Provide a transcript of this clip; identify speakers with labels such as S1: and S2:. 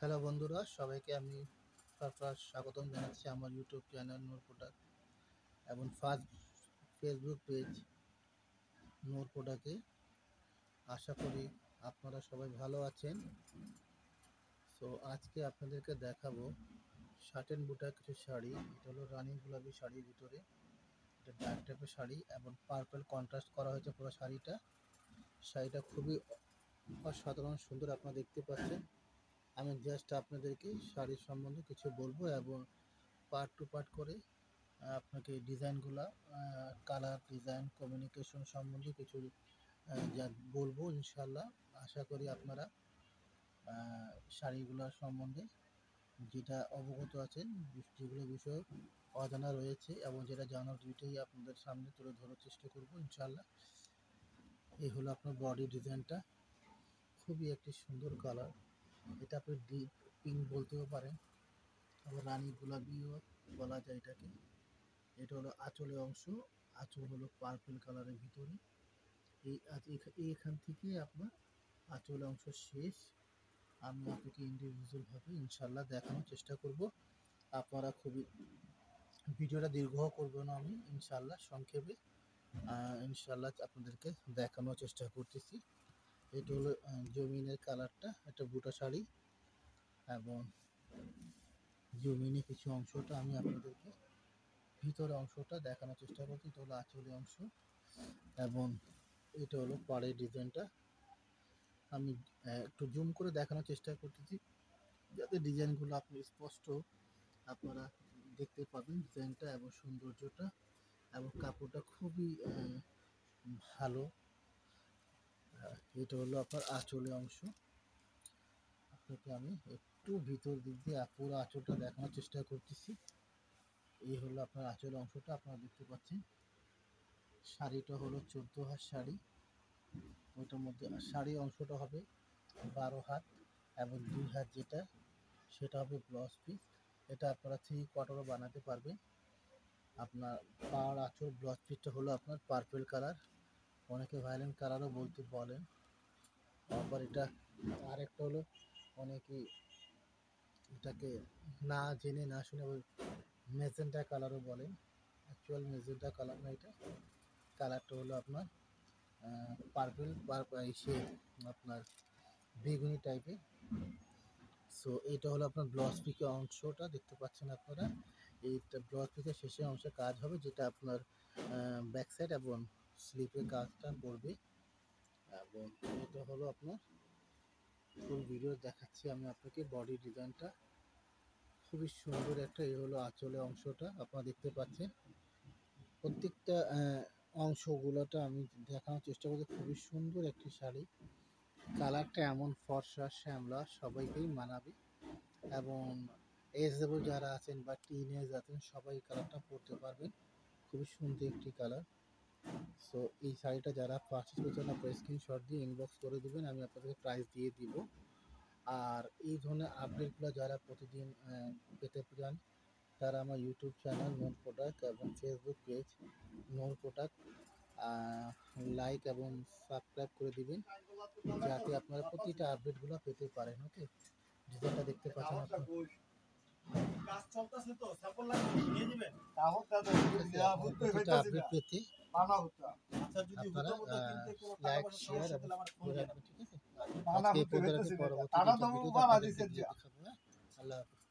S1: Hello বন্ধুরা, সবাইকে আমি সরকার স্বাগতম জানাচ্ছি আমার ইউটিউব চ্যানেল নূর প্রোডাক্ট এবং ফেসবুক পেজ নূর প্রোডাক্টে। আশা করি আপনারা সবাই ভালো আছেন। তো আজকে আপনাদেরকে দেখাবো শার্টেন বুটা কিছু শাড়ি। এটা হলো রানিং গোলাপি শাড়ির ভিতরে, এটা ডার্ক টাইপের শাড়ি এবং পার্পল কন্ট্রাস্ট করা হয়েছে পুরো শাড়িটা খুবই অসাধারণ সুন্দর আপনারা দেখতে পাচ্ছেন। আমি জাস্ট আপনাদেরকে শাড়ির সম্বন্ধে কিছু বলবো এবং পার্ট টু পার্ট করে আপনাকে ডিজাইনগুলা, কালার, ডিজাইন, কমিউনিকেশন সম্বন্ধে কিছু যা বলবো ইনশাল্লাহ। আশা করি আপনারা শাড়িগুলোর সম্বন্ধে যেটা অবগত আছেন, যেগুলো বিষয়ে অজানা রয়েছে এবং যেটা জানার দুইটাই আপনাদের সামনে তুলে ধরার চেষ্টা করব ইনশাল্লাহ। এই হলো আপনার বডি ডিজাইনটা, খুবই একটি সুন্দর কালার। এটা আপনি ডিপ পিঙ্ক বলতেও পারেন, আবার রানী গোলাপিও বলা যায় এটাকে। এটা হলো আঁচলের অংশ, আঁচল হলো পার্পল কালারের ভিতরে। এখান থেকে আপনার আঁচলের অংশ শেষ। আমি আপনাকে ইন্ডিভিজুয়াল ভাবে ইনশাল্লাহ দেখানোর চেষ্টা করব। আপনারা খুবই ভিডিওটা দীর্ঘ করব না, আমি ইনশাল্লাহ সংক্ষেপে ইনশাল্লাহ আপনাদেরকে দেখানোর চেষ্টা করতেছি। এটা হলো জমিনের কালারটা, একটা বুটা শাড়ি এবং জমিনে কিছু অংশটা আমি আপনাদেরকে ভিতরে অংশটা দেখানোর চেষ্টা করছি। এটা হলো আঁচলের অংশ এবং এটা হলো পাড়ের ডিজাইনটা। আমি একটু জুম করে দেখানোর চেষ্টা করতেছি যাতে ডিজাইনগুলো আপনি স্পষ্ট আপনারা দেখতে পাবেন ডিজাইনটা এবং সৌন্দর্যটা, এবং কাপড়টা খুবই ভালো। এটা হলো আপনার আঁচলের অংশ। আপনাকে আমি একটু ভিতর দিক দিয়ে পুরো আঁচলটা দেখানোর চেষ্টা করতেছি। এই হলো আপনার আঁচলের অংশটা, আপনারা দেখতে পাচ্ছেন। শাড়িটা হলো 14 হাত শাড়ি। ওইটার মধ্যে শাড়ি অংশটা হবে 12 হাত এবং 2 হাত যেটা, সেটা হবে ব্লাউজ পিস। এটা আপনারা 3 কোয়ার্টারও বানাতে পারবেন। আপনার পাড় আঁচল ব্লাউজ পিসটা হলো আপনার পার্পল কালার, অনেকে ভায়োলেট কালারও বলেন। আবার এটা আরেকটা হলো, অনেকে এটাকে না জেনে না শুনে ওই মেজেন্টা কালারও বলেন। অ্যাকচুয়াল মেজেন্টা কালার না, এটা কালারটা হলো আপনার পার্পল সে আপনার বেগুনি টাইপের। সো এটা হলো আপনার ব্লাউজ পিকের অংশটা দেখতে পাচ্ছেন আপনারা। এইটা ব্লাউজ পিকের শেষের অংশে কাজ হবে, যেটা আপনার ব্যাক সাইড এবং স্লিপের কাজটা করবে। এবং এটা হলো আপনার ফুল ভিডিও দেখাচ্ছি আমি আপনাকে। বডি ডিজাইনটা খুবই সুন্দর একটা। এই হলো আঁচলের অংশটা, আপনারা দেখতে পাচ্ছেন। প্রত্যেকটা অংশগুলোটা আমি দেখানোর চেষ্টা করছি। খুবই সুন্দর একটি শাড়ি, কালারটা এমন ফর্সা শ্যামলা, সবাইকেই মানাবে এবং এজেবল যারা আছেন বা টিনেজ আছেন সবাই কালারটা পরতে পারবেন। খুবই সুন্দর একটি কালার। সো এই শাড়িটা যারা পারচেজ করছেন আপনারা স্ক্রিনশট দিয়ে ইনবক্স করে দেবেন, আমি আপনাদেরকে প্রাইস দিয়ে দিব। আর এই ধরনের আপডেটগুলো যারা প্রতিদিন পেতে চান তারা আমার ইউটিউব চ্যানেল নূর প্রোডাক্ট এবং ফেসবুক পেজ নূর প্রোডাক্ট লাইক এবং সাবস্ক্রাইব করে দিবেন, যাতে আপনারা প্রতিটা আপডেটগুলো পেতে পারেন। ওকে, ডিজাইনটা দেখতে পাচ্ছেন আপনারা। প্রতিটা আপডেট পেতে আপনারা লাইক, শেয়ার এবং করে রাখবেন, ঠিক আছে? আজকে পরবর্তী ভিডিওতে আপনাদেরকে দেখাবো। আল্লাহ হাফেজ।